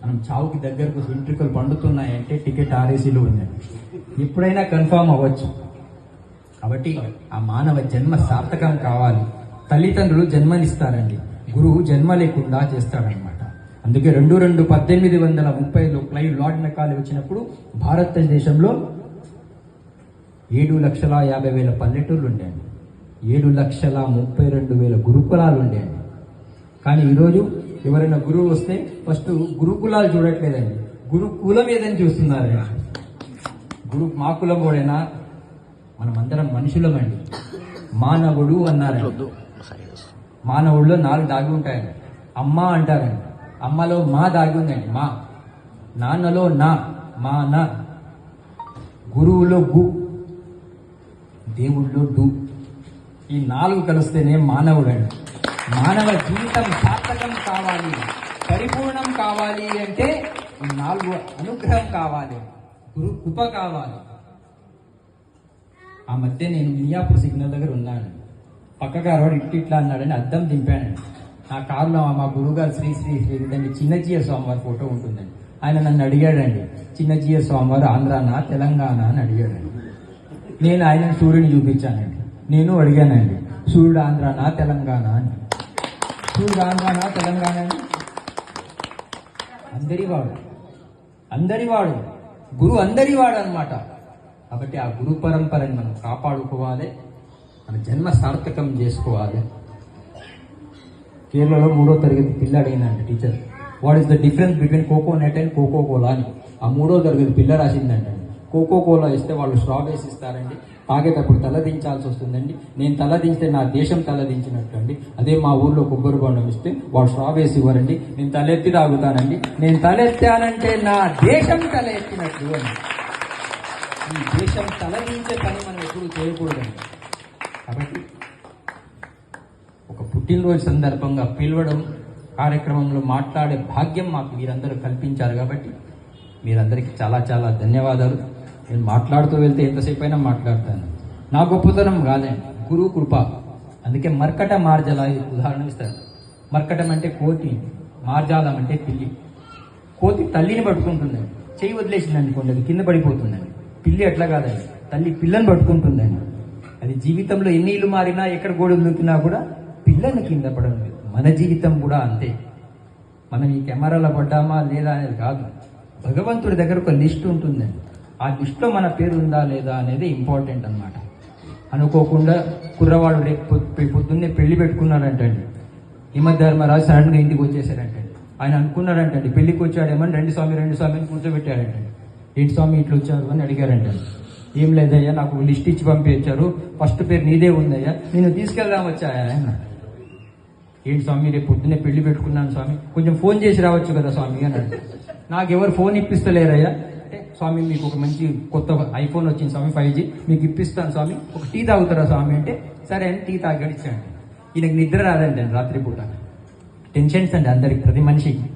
మనం చావుకి దగ్గరకు వెంట్రుకలు పండుతున్నాయంటే టికెట్ ఆర్ఏసీలో ఉందండి. ఎప్పుడైనా కన్ఫామ్ అవ్వచ్చు. కాబట్టి ఆ మానవ జన్మ సార్థకం కావాలి. తల్లిదండ్రులు జన్మనిస్తారండి, గురువు జన్మ లేకుండా చేస్తాడనమాట. అందుకే 1830లో క్లైవ్ లార్డ్ మెకాలే వచ్చినప్పుడు భారతదేశంలో 7,50,000 పల్లెటూర్లు ఉండేయండి, 7,32,000 గురుకులాలు ఉండేయండి. కానీ ఈరోజు ఎవరైనా గురువు వస్తే ఫస్ట్ గురుకులాలు చూడట్లేదండి, గురుకులం ఏదని చూస్తున్నారు. మా కులం కూడానా? మనమందరం మనుషులమండి. మానవుడు అన్నారండి. మానవుడిలో 4 దాగి ఉంటాయండి. అమ్మ అంటారండి, అమ్మలో మా దాగి ఉందండి, మా. నాన్నలో నా, మా నా. గురువులో గు, దేవుళ్ళో డు. ఈ 4 కలిస్తేనే మానవుడండి. మానవ జీవితం సార్థకం కావాలి, పరిపూర్ణం కావాలి అంటే ఈ 4 అనుగ్రహం కావాలి, గురు కృప కావాలి. ఆ మధ్య నేను మియాపూర్ సిగ్నల్ దగ్గర ఉన్నాను. పక్కగా వాడు ఇట్లా అన్నాడని అద్దం దింపానండి. నా కారులో మా గురువుగారు శ్రీ శ్రీ శ్రీ చిన్నజీయ స్వామివారి ఫోటో ఉంటుందండి. ఆయన నన్ను అడిగాడండి, చిన్నజీయ స్వామివారు ఆంధ్రానా తెలంగాణ అని అడిగాడండి. నేను ఆయన సూర్యుని చూపించానండి. నేను అడిగానండి, సూర్యుడు ఆంధ్రానా తెలంగాణ అని. సూర్యుడు ఆంధ్రానా తెలంగాణ అని? అందరివాడు గురువు అందరివాడు అనమాట. కాబట్టి ఆ గురు పరంపరని మనం కాపాడుకోవాలి, మన జన్మ సార్థకం చేసుకోవాలి. కేరళలో 3వ తరగతి పిల్ల అడిగిందండి teacher, what is the difference between coconut and coca cola అని. ఆ 3వ తరగతి పిల్ల రాసిందండి. కోకో కోలా ఇస్తే వాళ్ళు స్ట్రా వేసి ఇస్తారండి, తాగేటప్పుడు తల దించాల్సి వస్తుందండి. నేను తల దించితే నా దేశం తల దించినట్టు అండి. అదే మా ఊర్లో కొబ్బరి బొండం ఇస్తే వాళ్ళు స్ట్రా వేసి ఇవ్వరండి, నేను తలెత్తి తాగుతానండి. నేను తలెత్తానంటే నా దేశం తల ఎత్తినట్లు అని. ఈ దేశం తలదించే పని మనం ఎప్పుడు చేయకూడదండి. కాబట్టి ఒక పుట్టినరోజు సందర్భంగా పిలవడం, కార్యక్రమంలో మాట్లాడే భాగ్యం మాకు మీరందరూ కల్పించారు. కాబట్టి మీరందరికీ చాలా చాలా ధన్యవాదాలు. నేను మాట్లాడుతూ వెళ్తే ఎంతసేపు అయినా మాట్లాడతాను. నా గొప్పతనం కాదండి, గురువు కృప. అందుకే మర్కట మార్జల ఉదాహరణ ఇస్తారు. మర్కటం అంటే కోతి, మార్జాలం అంటే పిల్లి. కోతి తల్లిని పట్టుకుంటుందండి, చెయ్యి వదిలేసింది అనుకోండి అది కింద పడిపోతుందండి. పిల్లి అట్లా కాదండి, తల్లి పిల్లని పట్టుకుంటుందండి. అది జీవితంలో ఎన్ని ఇల్లు మారినా, ఎక్కడ గోడలు దూకినా కూడా పిల్లని కింద పడడం లేదు. మన జీవితం కూడా అంతే. మనం ఈ కెమెరాలో పడ్డామా లేదా అనేది కాదు, భగవంతుడి దగ్గర ఒక లిస్ట్ ఉంటుందండి. ఆ లిస్టులో మన పేరు ఉందా లేదా అనేది ఇంపార్టెంట్ అనమాట. అనుకోకుండా కుర్రవాడు రేపు పొద్దున్నే పెళ్లి పెట్టుకున్నాడంటండి. హిమధర్మరాజు సడన్గా ఇంటికి వచ్చేసాడంటండి. ఆయన అనుకున్నాడంటండి పెళ్లికి వచ్చాడేమని, రెండు స్వామిని కూర్చోబెట్టాడంటండి. ఏంటి స్వామి ఇట్లా వచ్చారు అని అడిగారంటండి. ఏం లేదయ్యా, నాకు లిస్ట్ ఇచ్చి పంపించారు, ఫస్ట్ పేరు నీదే ఉందయ్యా, నేను తీసుకెళ్దాం వచ్చాయా అన్న. ఏంటి స్వామి రేపు పొద్దున్నే పెళ్లి పెట్టుకున్నాను స్వామి, కొంచెం ఫోన్ చేసి రావచ్చు కదా స్వామి అన్నాడు. నాకెవరు ఫోన్ ఇప్పిస్తలేరయ్యా అంటే, స్వామి మీకు ఒక మంచి కొత్త ఐఫోన్ వచ్చింది స్వామి 5G, మీకు ఇప్పిస్తాను స్వామి, ఒక టీ తాగుతారా స్వామి అంటే, సరే అని టీ తాగాడు ఇచ్చాడు. ఈయనకు నిద్ర రాదండి రాత్రిపూట. టెన్షన్స్ అండి అందరికి, ప్రతి మనిషికి.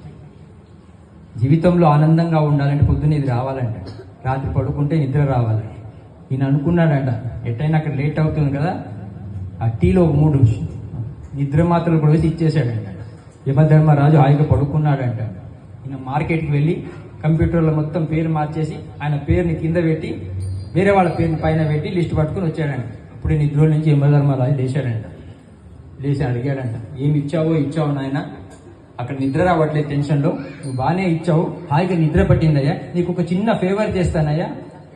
జీవితంలో ఆనందంగా ఉండాలంటే పొద్దున్న ఇది రావాలంట, రాత్రి పడుకుంటే నిద్ర రావాలంట. ఈయన అనుకున్నాడంట ఎట్టయినా అక్కడ లేట్ అవుతుంది కదా, ఆ టీలో 3 నిద్ర మాత్రలు కూడా వేసి ఇచ్చేసాడంట. యమధర్మరాజు హాయిగా పడుకున్నాడంట. ఈయన మార్కెట్కి వెళ్ళి కంప్యూటర్లో మొత్తం పేరు మార్చేసి ఆయన పేరుని కింద పెట్టి వేరే వాళ్ళ పేరుని పైన పెట్టి లిస్ట్ పట్టుకుని వచ్చాడంట. అప్పుడు నిద్రలో నుంచి యమధర్మరాజు లేచాడంట. లేచి అడిగాడంట, ఏమి ఇచ్చావో నాయన, అక్కడ నిద్ర రావట్లేదు టెన్షన్లో, నువ్వు బాగానే ఇచ్చావు, హాయిగా నిద్ర పట్టిందయ్యా, నీకు ఒక చిన్న ఫేవర్ చేస్తానయ్యా,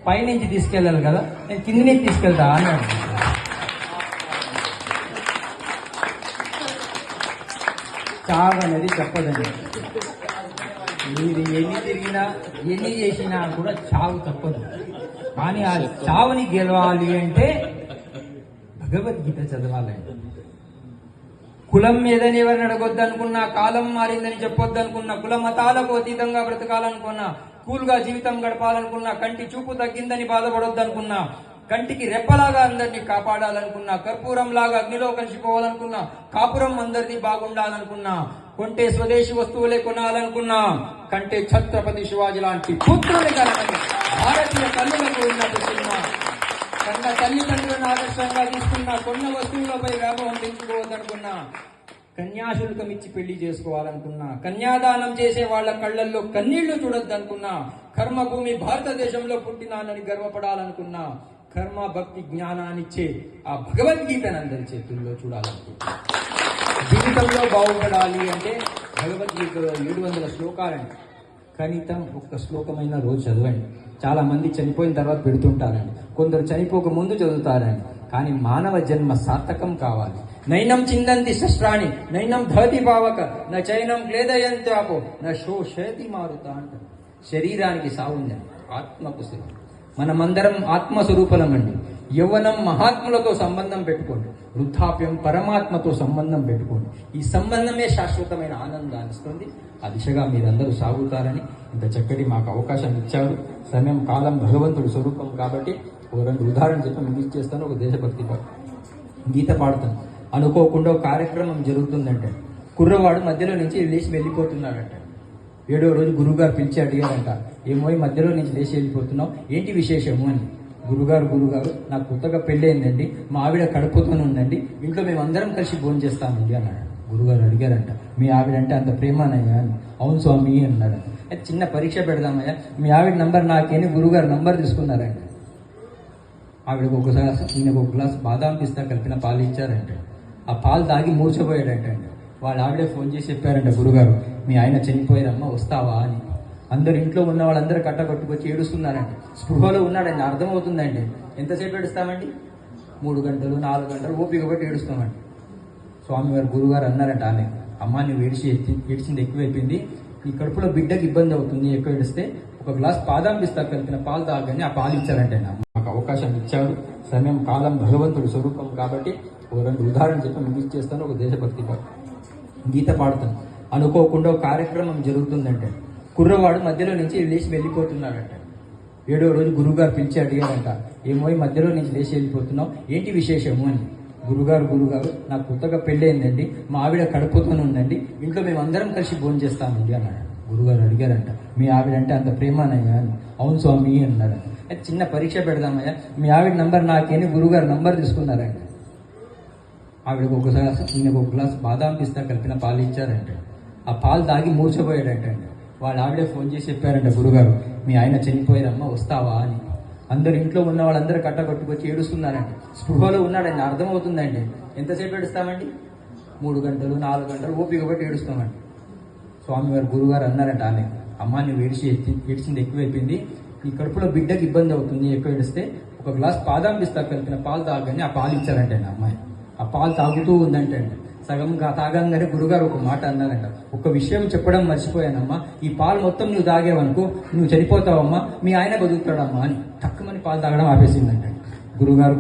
పైనుంచి తీసుకెళ్ళాలి కదా, నేను కింద నుంచి తీసుకెళ్తా అన్నాడు. చావు అనేది చెప్పదండి. మీరు ఎన్ని తిరిగినా ఎన్ని చేసినా కూడా చావు తప్పదు. కానీ ఆ చావుని గెలవాలి అంటే భగవద్గీత చదవాలండి. కులం మీదని ఎవరిని అడగొద్దు అనుకున్నా, కాలం మారిందని చెప్పొద్దు అనుకున్నా, కుల మతాలకు అతీతంగా బ్రతకాలనుకున్నా, కూల్గా జీవితం గడపాలనుకున్నా, కంటి చూపు తగ్గిందని బాధపడొద్దు అనుకున్నా, కంటికి రెప్పలాగా అందరినీ కాపాడాలనుకున్నా, కర్పూరంలాగా అగ్నిలో కలిసిపోవాలనుకున్నా, కాపురం అందరినీ బాగుండాలనుకున్నా, కొంటే స్వదేశీ వస్తువులే కొనాలనుకున్నా, కంటే ఛత్రపతి శివాజీ లాంటి పుత్రులు కలగని భారతీయ తల్లులకు ఉన్నట్టు సినిమా, కన్న తల్లిదండ్రులను ఆదర్శంగా తీసుకున్నా, కొన్న వస్తువులపై వ్యామోహం పెంచుకోవద్దనుకున్నా, కన్యాశుల్కం ఇచ్చి పెళ్లి చేసుకోవాలనుకున్నా, కన్యాదానం చేసే వాళ్ళ కళ్ళల్లో కన్నీళ్లు చూడొద్దనుకున్నా, కర్మభూమి భారతదేశంలో పుట్టినానని గర్వపడాలనుకున్నా, కర్మ భక్తి జ్ఞానాన్నిచ్చే ఆ భగవద్గీతను అందరి చేతుల్లో చూడాలనుకుంటున్నా. జీవితంలో బాగుపడాలి అంటే భగవద్గీతలో 700 శ్లోకాలండి. కనీసం ఒక్క శ్లోకమైన రోజు చదవండి. చాలా మంది చనిపోయిన తర్వాత పెడుతుంటారండి, కొందరు చనిపోక ముందు చదువుతారండి. కానీ మానవ జన్మ సార్థకం కావాలి. నైనం చిందంతి శస్త్రాన్ని నైనం ధరతి పావక నా చైనం క్లేదయంత్యాపో నా శోషతి మారుతా అంటారు. శరీరానికి సావుందండి, ఆత్మకు శరీరం. మనమందరం ఆత్మస్వరూపలమండి. యవ్వనం మహాత్ములతో సంబంధం పెట్టుకోండి, వృద్ధాప్యం పరమాత్మతో సంబంధం పెట్టుకోండి. ఈ సంబంధమే శాశ్వతమైన ఆనందాన్ని ఇస్తుంది. ఆ దిశగా మీరందరూ సాగుతారని ఇంత చక్కటి మాకు అవకాశం ఇచ్చారు. సమయం కాలం భగవంతుడి స్వరూపం కాబట్టి ఒక 2 ఉదాహరణ చెప్పి మీకు చేస్తాను. ఒక దేశభక్తి గీత పాడుతాను. అనుకోకుండా ఒక కార్యక్రమం జరుగుతుందంటే కుర్రవాడు మధ్యలో నుంచి లేచి వెళ్ళిపోతున్నాడంట. 7వ రోజు గురువుగారు పిలిచి అడిగారంట, ఏమో ఈ మధ్యలో నుంచి లేచి వెళ్ళిపోతున్నావు, ఏంటి విశేషము అని. గురుగారు నాకు కొత్తగా పెళ్ళి అయిందండి, మా ఆవిడ కడుపుతూనే ఉందండి, ఇంట్లో మేము అందరం కలిసి భోజనం చేస్తామండి అన్నాడు. గురుగారు అడిగారంట, మీ ఆవిడంటే అంత ప్రేమనయ్యా అని. అవును స్వామి అన్నాడు. అయితే చిన్న పరీక్ష పెడదామయ్యా, మీ ఆవిడ నంబర్ నాకేని గురుగారు నంబర్ తీసుకున్నారంట. ఆవిడకు ఈయనకు ఒక గ్లాస్ బాదాం పిస్తా కలిపిన పాలు ఇచ్చారంట. ఆ పాలు తాగి మూర్చపోయాడంట. వాళ్ళ ఆవిడే ఫోన్ చేసి చెప్పారంట, గురుగారు మీ ఆయన చనిపోయారమ్మా వస్తావా అని. అందరు ఇంట్లో ఉన్న వాళ్ళందరూ కట్టకొట్టుకొచ్చి ఏడుస్తున్నారండి. స్పృహలో ఉన్నాడండి, అర్థమవుతుందండి. ఎంతసేపు ఏడుస్తామండి? 3 గంటలు 4 గంటలు ఓపిక బట్టి ఏడుస్తామండి. స్వామివారు గురుగారు అన్నారంట, ఆమె అమ్మ నువ్వు ఏడ్చింది ఎక్కువైపోయింది, నీ కడుపులో బిడ్డకి ఇబ్బంది అవుతుంది, ఎక్కువ ఏడిస్తే ఒక గ్లాస్ బాదాం పిస్తా కలిపిన పాలు తాగని ఆ పాలు ఇచ్చారంటే మాకు అవకాశం ఇచ్చారు. సమయం కాలం భగవంతుడి స్వరూపం కాబట్టి ఒక 2 ఉదాహరణ చెప్పి మీకు చేస్తాను. ఒక దేశభక్తి గీత పాడుతాను. అనుకోకుండా ఒక కార్యక్రమం జరుగుతుందంటే కుర్రవాడు మధ్యలో నుంచి లేచి వెళ్ళిపోతున్నాడంట. 7వ రోజు గురువుగారు పిలిచి అడిగారంట, ఏమో ఈ మధ్యలో నుంచి లేచి వెళ్ళిపోతున్నావు, ఏంటి విశేషము అని. గురుగారు నాకు కొత్తగా పెళ్ళి అయిందండి, మా ఆవిడ కడుపుతూనే ఉందండి, ఇంట్లో మేము అందరం కలిసి భోజనం చేస్తామండి అన్నాడు. గురుగారు అడిగారంట, మీ ఆవిడంటే అంత ప్రేమనయ్యా అని. అవును స్వామి అన్నాడు. అయితే చిన్న పరీక్ష పెడదామయ్యా, మీ ఆవిడ నంబర్ నాకేని గురుగారు నంబర్ తీసుకున్నారంట. ఆవిడకు ఈయనకు ఒక గ్లాస్ బాదాం పిస్తా కలిపిన పాలు ఇచ్చారంట. ఆ పాలు తాగి మూర్చపోయాడంట. వాళ్ళ ఆవిడే ఫోన్ చేసి చెప్పారంట, గురుగారు మీ ఆయన చనిపోయారమ్మా వస్తావా అని. అందరు ఇంట్లో ఉన్న వాళ్ళందరూ కట్టకొట్టుకొచ్చి ఏడుస్తున్నారండి. స్పృహలో ఉన్నాడండి, అర్థమవుతుందండి. ఎంతసేపు ఏడుస్తామండి? 3 గంటలు 4 గంటలు ఓపిక బట్టి ఏడుస్తామండి. స్వామివారు గురుగారు అన్నారంట, ఆమె అమ్మ నువ్వు ఏడ్చింది ఎక్కువైపోయింది, నీ కడుపులో బిడ్డకి ఇబ్బంది అవుతుంది, ఎక్కువ ఏడిస్తే ఒక గ్లాస్ బాదాం పిస్తా కలిపిన పాలు తాగని ఆ పాలు ఇచ్చారంటే అమ్మాయి. ఆ పాలు తాగుతూ ఉందంటే సగం తాగంగానే గురుగారు ఒక మాట అన్నారంట, ఒక విషయం చెప్పడం మర్చిపోయానమ్మా, ఈ పాలు మొత్తం నువ్వు తాగేవనుకో నువ్వు చనిపోతావమ్మా, మీ ఆయన బతుకుతాడమ్మా అని తక్కువని పాలు తాగడం ఆపేసిందంట. గురుగారు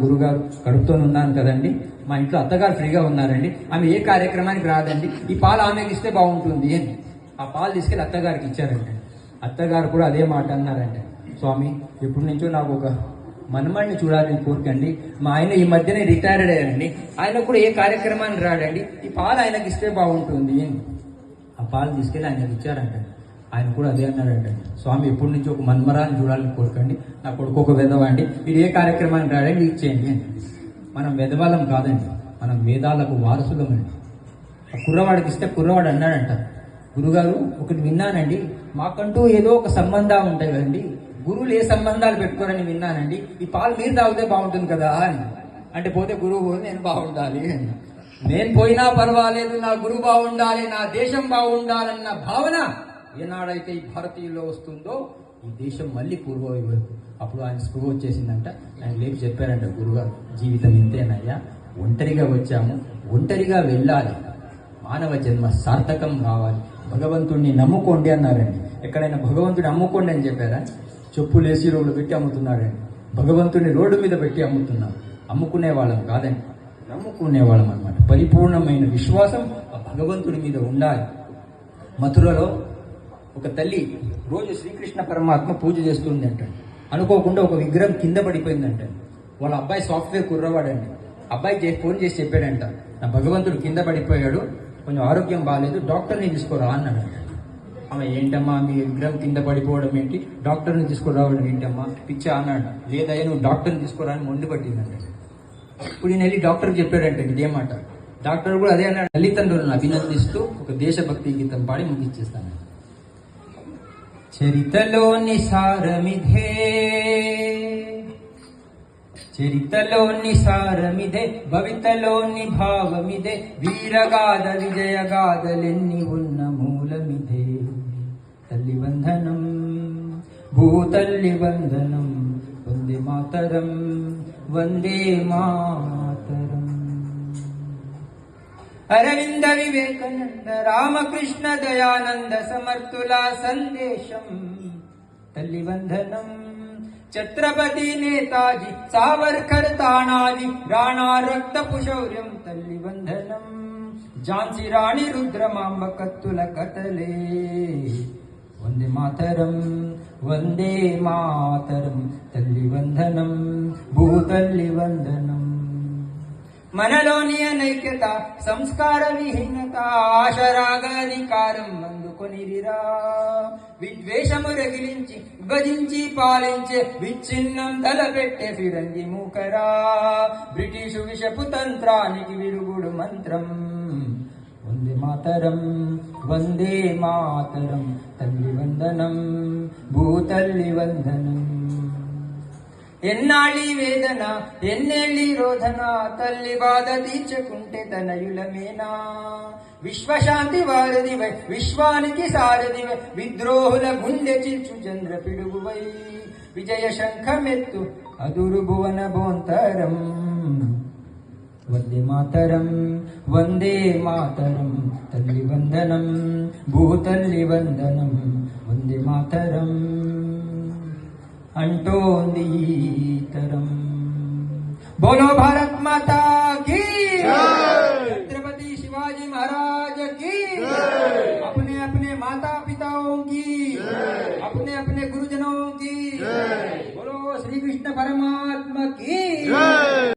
కడుపుతో ఉన్నాను కదండి, మా ఇంట్లో అత్తగారు ఫ్రీగా ఉన్నారండి, ఆమె ఏ కార్యక్రమానికి రాదండి, ఈ పాలు ఆమెకి ఇస్తే బాగుంటుంది అని ఆ పాలు తీసుకెళ్ళి అత్తగారికి ఇచ్చారంట. అత్తగారు కూడా అదే మాట అన్నారంట, స్వామి ఎప్పటి నుంచో నాకు ఒక మనమణ్ణి చూడాలని కోరికండి, మా ఆయన ఈ మధ్యనే రిటైర్డ్ అయ్యారండి, ఆయన కూడా ఏ కార్యక్రమానికి రాడండి, ఈ పాలు ఆయనకి ఇస్తే బాగుంటుంది అని ఆ పాలు తీసుకెళ్ళి ఆయనకి ఇచ్చారంట. ఆయన కూడా అదే అన్నాడంట, స్వామి ఎప్పటి నుంచి ఒక మన్మరాన్ని చూడాలని కోరుకండి, నా కొడుకు ఒక వెధవండి, మీరు ఏ కార్యక్రమానికి రాడండి ఇచ్చేయండి అని. మనం వెధవాళ్ళం కాదండి, మనం వేదాలకు వారసులమండి. ఆ కుర్రవాడికి ఇస్తే కుర్రవాడు అన్నాడంట, గురుగారు ఒకటి విన్నానండి, మాకంటూ ఏదో ఒక సంబంధాలు ఉంటాయి కదండి, గురువులు ఏ సంబంధాలు పెట్టుకోరని విన్నానండి, ఈ పాలు మీరు తాగితే బాగుంటుంది కదా అని. అంటే పోతే గురువు నేను బాగుండాలి అని, నేను పోయినా పర్వాలేదు నా గురువు బాగుండాలి, నా దేశం బాగుండాలన్న భావన ఏనాడైతే ఈ భారతీయుల్లో వస్తుందో ఈ దేశం మళ్ళీ పూర్వవైపు. అప్పుడు ఆయన స్పృహ వచ్చేసిందంట. ఆయన లేపి చెప్పారంట, గురుగారు జీవితం ఇంతేనయ్యా, ఒంటరిగా వచ్చాము, ఒంటరిగా వెళ్ళాలి, మానవ జన్మ సార్థకం కావాలి, భగవంతుడిని నమ్ముకోండి అన్నారండి. ఎక్కడైనా భగవంతుడిని అమ్ముకోండి అని చెప్పారా? చెప్పులు ఏసీ రోడ్లు పెట్టి అమ్ముతున్నాడండి, భగవంతుడిని రోడ్డు మీద పెట్టి అమ్ముతున్నాం. అమ్ముకునే వాళ్ళం కాదండి, నమ్ముకునే వాళ్ళం అనమాట. పరిపూర్ణమైన విశ్వాసం ఆ భగవంతుడి మీద ఉండాలి. మథురలో ఒక తల్లి రోజు శ్రీకృష్ణ పరమాత్మ పూజ చేస్తుంది అంటండి. అనుకోకుండా ఒక విగ్రహం కింద పడిపోయిందంట. వాళ్ళ అబ్బాయి సాఫ్ట్వేర్ కుర్రవాడండి. అబ్బాయి ఫోన్ చేసి చెప్పాడంట, నా భగవంతుడు కింద పడిపోయాడు, కొంచెం ఆరోగ్యం బాగాలేదు, డాక్టర్ని తీసుకురా అన్నాడంట. ఆమె ఏంటమ్మా మీ విగ్రహం కింద పడిపోవడం ఏంటి, డాక్టర్ని తీసుకురావడం ఏంటమ్మా పిచ్చా అన్నాడు. లేదయ్యా నువ్వు డాక్టర్ని తీసుకురా అని మొండి పట్టిందంట. ఇప్పుడు నేను వెళ్ళి డాక్టర్కి చెప్పాడంట ఇదేమాట, డాక్టర్ కూడా అదే అన్నాడు. తల్లిదండ్రులను అభినందిస్తూ ఒక దేశభక్తి గీతం పాడి ముగించేస్తాను. చరితలోని సారమిధే, చరితలోని సారమిదే, భవితలోని భావమిదే, వీరగాథ విజయగాథలెన్ని ఉన్న మూలమిదే. తల్లి వందనం, భూతల్లి వందనం, వందే మాతరం, వందే మాతరం. అరవింద వివేకానంద రామకృష్ణ దయానంద సమర్థుల సందేశం. తల్లి వందనం, ఛత్రపతి నేతాజీ సావర్కర్ తానాజీ రాణా రక్తపు శౌర్యం. తల్లి వందనం, ఝాన్సీ రాణి రుద్రమాంబ కత్తుల కథలే. వందే మాతరం, వందే మాతరం. తల్లి వందనం, భూతల్లి వందనం. మనలోని అనైక్యత, సంస్కార విహీనత, ఆశరాగాధికారం అందుకొనిరిరా. విద్వేషము రగిలించి విభజించి పాలించే విచ్ఛిన్నం తలపెట్టే ఫిరంగి మూకరా. బ్రిటిషు విషపు తంత్రానికి విరుగుడు మంత్రం. వందే మాతరం, వందే మాతరం. తల్లి వందనం, భూతల్లి వందనం. ఎన్నాళ్ళి వేదన, ఎన్నేళ్ళి రోధన, తల్లి బాధ తీర్చుకుంటే తనయులమేనా. విశ్వశాంతి వారధివై, విశ్వానికి సారథివై, విద్రోహుల గుండె చిల్చు చంద్ర పిడుగువై, విజయ శంఖమెత్తు అదురు భువన భోంతరం. వందే మాతరం, వందే మాతరం. తల్లి వందనం, భూతల్లి వందనం. వందే మాతరం అంటోంది తరం. బోలో భారత్ మాతా కీ, छत्रपति शिवाजी महाराज की, अपने अपने माता पिताओं की, अपने अपने गुरुजनों की, बोलो श्री कृष्ण परमात्मा की।